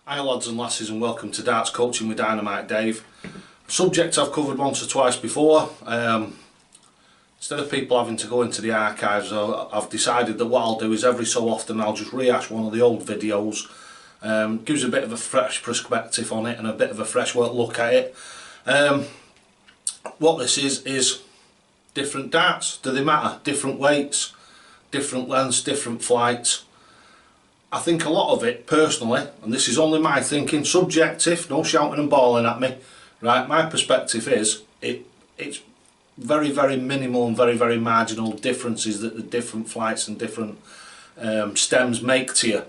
Hi lads and lasses, and welcome to Darts Coaching with Dynamite Dave. A subject I've covered once or twice before. Instead of people having to go into the archives, I've decided that what I'll do is every so often I'll just rehash one of the old videos. Gives a bit of a fresh perspective on it and a bit of a fresh look at it. What this is different darts. Do they matter? Different weights, different lengths, different flights. I think a lot of it, personally, and this is only my thinking, subjective, no shouting and bawling at me, right? My perspective is, it's very, very minimal and very, very marginal differences that the different flights and different stems make to you.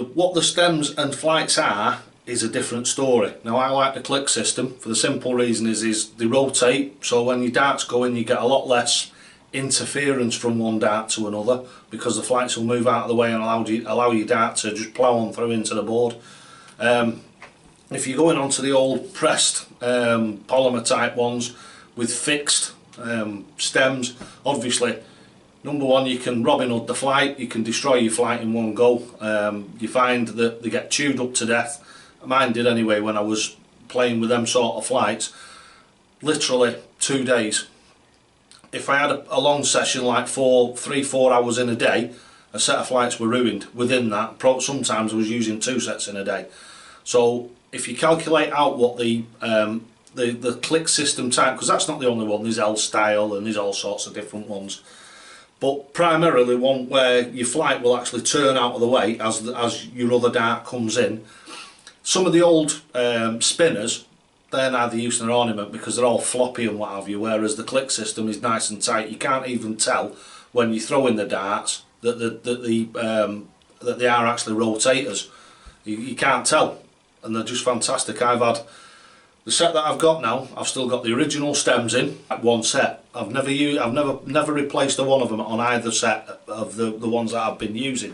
What the stems and flights are is a different story. Now, I like the click system for the simple reason is they rotate, so when your darts go in you get a lot less interference from one dart to another, because the flights will move out of the way and allow your dart to just plough on through into the board. If you're going onto the old pressed polymer type ones with fixed stems, obviously number one, you can Robin Hood the flight, you can destroy your flight in one go. You find that they get chewed up to death. Mine did anyway when I was playing with them sort of flights. Literally 2 days. If I had a long session like 3-4 hours in a day, a set of flights were ruined. Within that, sometimes I was using 2 sets in a day. So if you calculate out what the click system type, because that's not the only one, there's L style and there's all sorts of different ones, but primarily one where your flight will actually turn out of the way as your other dart comes in. Some of the old spinners, they're neither use nor ornament because they're all floppy and what have you, whereas the click system is nice and tight. You can't even tell when you throw in the darts that they are actually rotators. You can't tell, and they're just fantastic. I've had the set that I've got now. I've still got the original stems in one set. I've never replaced one of them on either set of the ones that I've been using.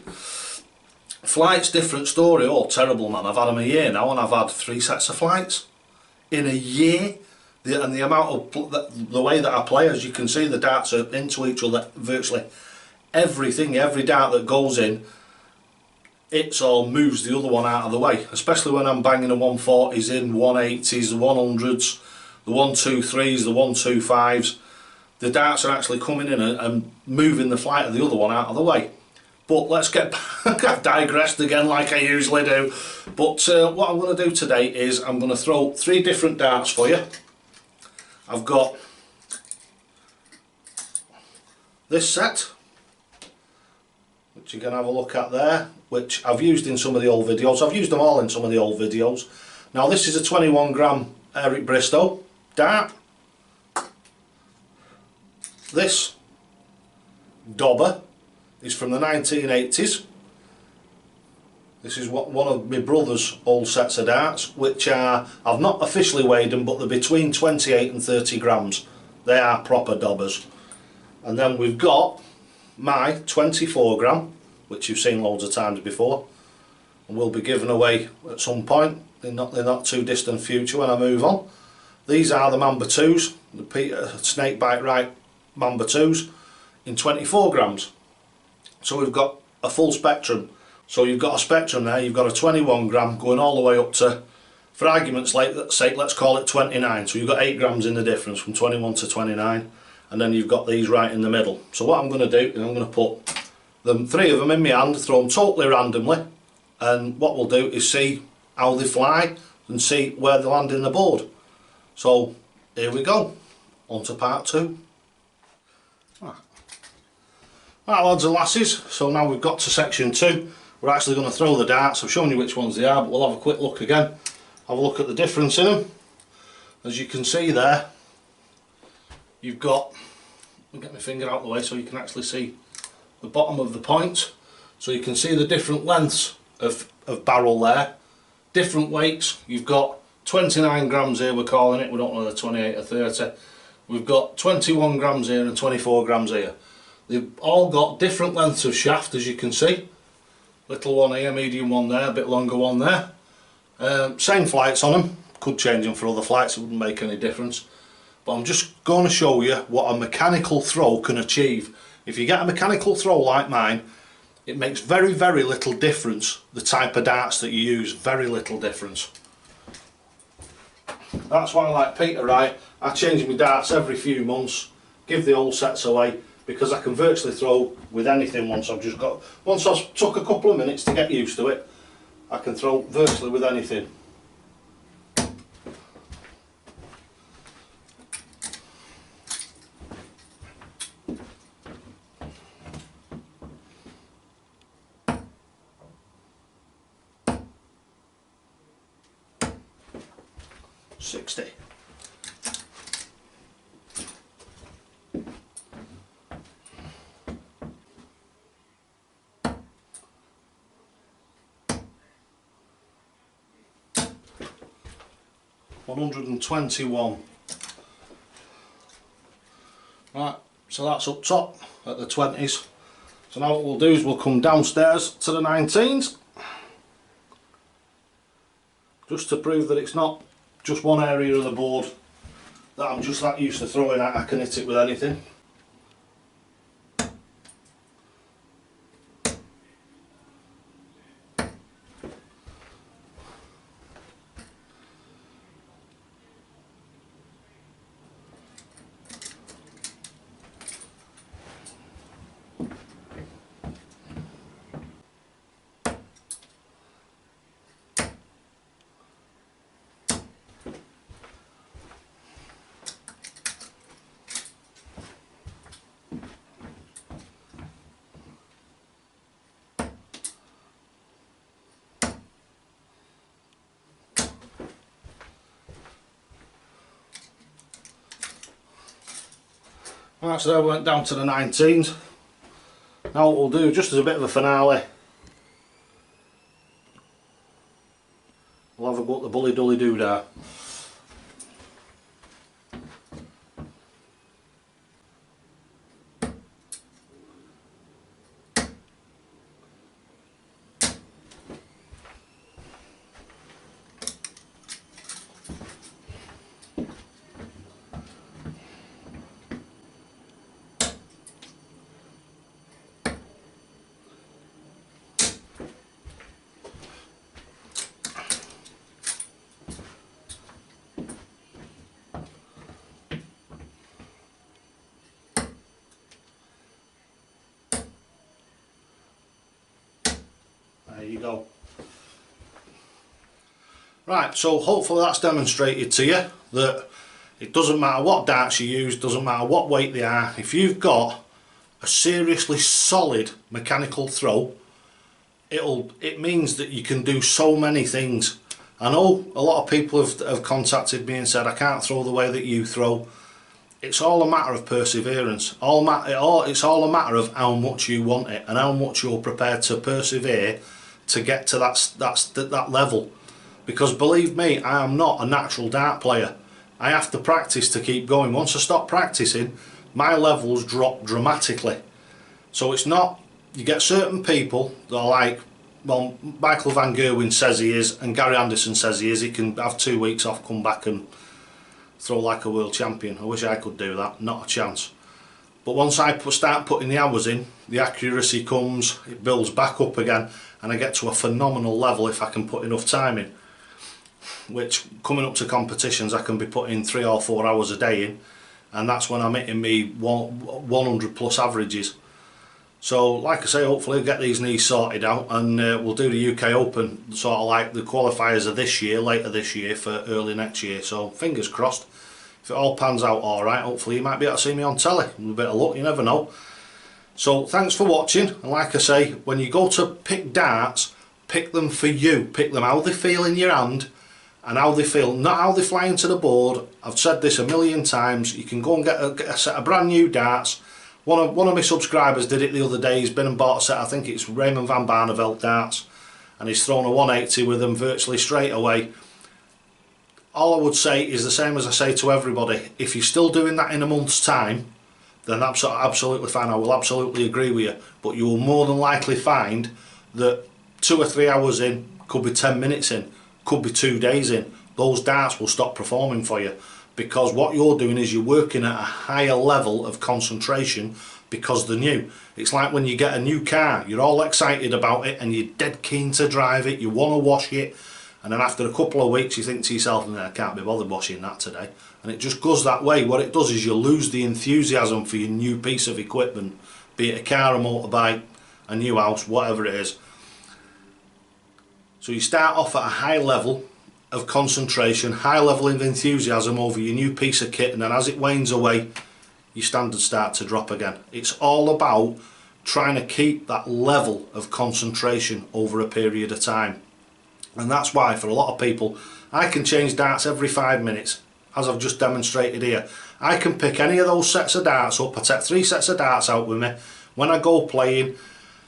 Flights, different story. Oh, terrible, man. I've had them a year now and I've had 3 sets of flights in a year. And the amount of the way that I play, as you can see, the darts are into each other. Virtually everything, every dart that goes in, it's all moves the other one out of the way, especially when I'm banging the 140s in, 180s, the 100s, the 123s, the 125s. The darts are actually coming in and moving the flight of the other one out of the way. But let's get back. I've digressed again like I usually do. But what I'm going to do today is I'm going to throw 3 different darts for you. I've got this set, which you can have a look at there, which I've used in some of the old videos. I've used them all in some of the old videos. Now this is a 21 gram Eric Bristow dart. This Dobber is from the 1980s. This is one of my brother's old sets of darts, which are, I've not officially weighed them, but they're between 28 and 30 grams. They are proper Dobbers. And then we've got my 24 gram, which you've seen loads of times before, and will be given away at some point in the not too distant future when I move on. These are the Mamba 2s, the Peter Snakebite Right Mamba 2s in 24 grams. So we've got a full spectrum. So you've got a spectrum there. You've got a 21 gram going all the way up to, for argument's sake, let's call it 29. So you've got 8 grams in the difference from 21 to 29, and then you've got these right in the middle. So what I'm going to do is I'm going to put 3 of them in my hand, throw them totally randomly, and what we'll do is see how they fly and see where they land in the board. So here we go, on to part 2. Right lads and lasses, so now we've got to section 2. We're actually going to throw the darts. I've shown you which ones they are, but we'll have a quick look again. Have a look at the difference in them. As you can see there, you've got, I'll get my finger out of the way so you can actually see the bottom of the point. So you can see the different lengths of barrel there. Different weights. You've got 29 grams here, we're calling it. We don't know whether 28 or 30. We've got 21 grams here and 24 grams here. They've all got different lengths of shaft, as you can see. Little one here, medium one there, a bit longer one there. Same flights on them. Could change them for other flights, it wouldn't make any difference. But I'm just going to show you what a mechanical throw can achieve. If you get a mechanical throw like mine, It makes very, very little difference, the type of darts that you use, very little difference. That's why, like Peter, right, I change my darts every few months, give the old sets away, because I can virtually throw with anything once I've took a couple of minutes to get used to it, I can throw virtually with anything. $60. $121. Right, so that's up top at the 20s. So now what we'll do is we'll come downstairs to the 19s, just to prove that it's not just one area of the board that I'm just that used to throwing at. I can hit it with anything. Right, so there we went down to the 19s. Now what we'll do, just as a bit of a finale, we'll have a go at the bully dully doodah. There you go. Right, so hopefully that's demonstrated to you that it doesn't matter what darts you use, doesn't matter what weight they are, if you've got a seriously solid mechanical throw, it means that you can do so many things. I know a lot of people have contacted me and said I can't throw the way that you throw. It's all a matter of perseverance. It's all a matter of how much you want it and how much you're prepared to persevere to get to that level. Because believe me, I am not a natural dart player. I have to practice to keep going. Once I stop practicing, my levels drop dramatically. So it's not, you get certain people that are like, well, Michael Van Gerwen says he is, and Gary Anderson says he is. He can have 2 weeks off, come back and throw like a world champion. I wish I could do that, not a chance. But once I start putting the hours in, the accuracy comes, it builds back up again, and I get to a phenomenal level if I can put enough time in. Which, coming up to competitions, I can be putting 3 or 4 hours a day in, and that's when I'm hitting me 100 plus averages. So like I say, hopefully I'll get these knees sorted out, and we'll do the UK Open, sort of like the qualifiers are this year, later this year for early next year. So fingers crossed, if it all pans out alright, hopefully you might be able to see me on telly. With a bit of luck, you never know. So thanks for watching, and like I say, when you go to pick darts, pick them for you. Pick them how they feel in your hand, and how they feel, not how they fly into the board. I've said this a million times. You can go and get a set of brand new darts. One of my subscribers did it the other day. He's been and bought a set, I think it's Raymond van Barneveld darts, and he's thrown a 180 with them virtually straight away. All I would say is the same as I say to everybody: if you're still doing that in a month's time, then that's absolutely fine. I will absolutely agree with you, but you will more than likely find that 2 or 3 hours in, could be 10 minutes in, could be 2 days in, those darts will stop performing for you. because what you're doing is you're working at a higher level of concentration because they're new. It's like when you get a new car, you're all excited about it and you're dead keen to drive it, you want to wash it, and then after a couple of weeks you think to yourself, I can't be bothered washing that today. And it just goes that way. What it does is you lose the enthusiasm for your new piece of equipment, be it a car, a motorbike, a new house, whatever it is. So you start off at a high level of concentration, high level of enthusiasm over your new piece of kit, and then as it wanes away, your standards start to drop again. It's all about trying to keep that level of concentration over a period of time. And that's why for a lot of people, I can change darts every 5 minutes, as I've just demonstrated here. I can pick any of those sets of darts up, I take 3 sets of darts out with me when I go playing,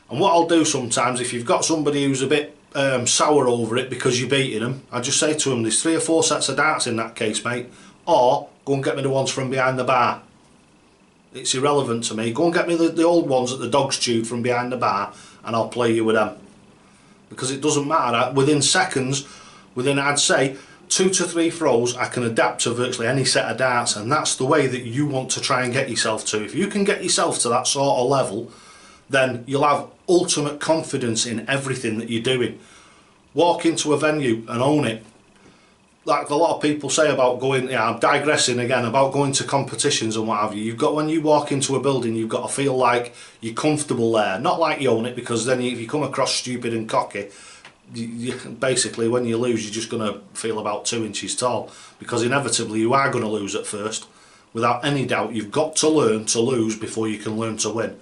and what I'll do sometimes, if you've got somebody who's a bit sour over it because you're beating them, I just say to them, there's 3 or 4 sets of darts in that case, mate, or go and get me the ones from behind the bar. It's irrelevant to me. Go and get me the old ones that the dog's chewed from behind the bar, and I'll play you with them. Because it doesn't matter, within seconds, within I'd say 2 to 3 throws, I can adapt to virtually any set of darts, and that's the way that you want to try and get yourself to. If you can get yourself to that sort of level, then you'll have ultimate confidence in everything that you're doing. Walk into a venue and own it. Like a lot of people say about going, I'm digressing again, about going to competitions and what have you. When you walk into a building, you've got to feel like you're comfortable there. Not like you own it, because then if you come across stupid and cocky, basically when you lose, you're just going to feel about 2 inches tall, because inevitably you are going to lose at first. Without any doubt, you've got to learn to lose before you can learn to win.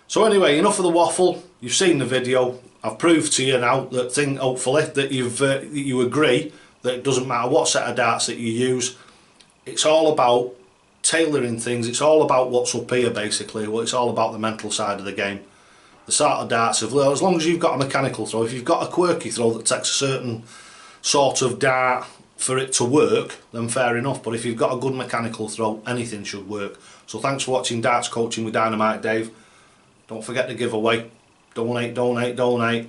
So anyway, enough of the waffle. You've seen the video. I've proved to you now that hopefully that you agree that it doesn't matter what set of darts that you use. It's all about tailoring things. It's all about what's up here, basically. It's all about the mental side of the game. The sort of darts, as long as you've got a mechanical throw, if you've got a quirky throw that takes a certain sort of dart for it to work, then fair enough. But if you've got a good mechanical throw, anything should work. So thanks for watching Darts Coaching with Dynamite Dave. Don't forget the giveaway. Donate, donate, donate.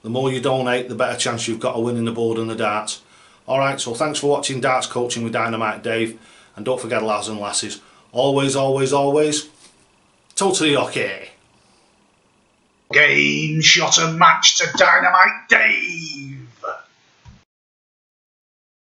The more you donate, the better chance you've got of winning the board and the darts. Alright, so thanks for watching Darts Coaching with Dynamite Dave. And don't forget, lads and lasses, always, always, always, totally okay. Game shot and match to Dynamite Dave.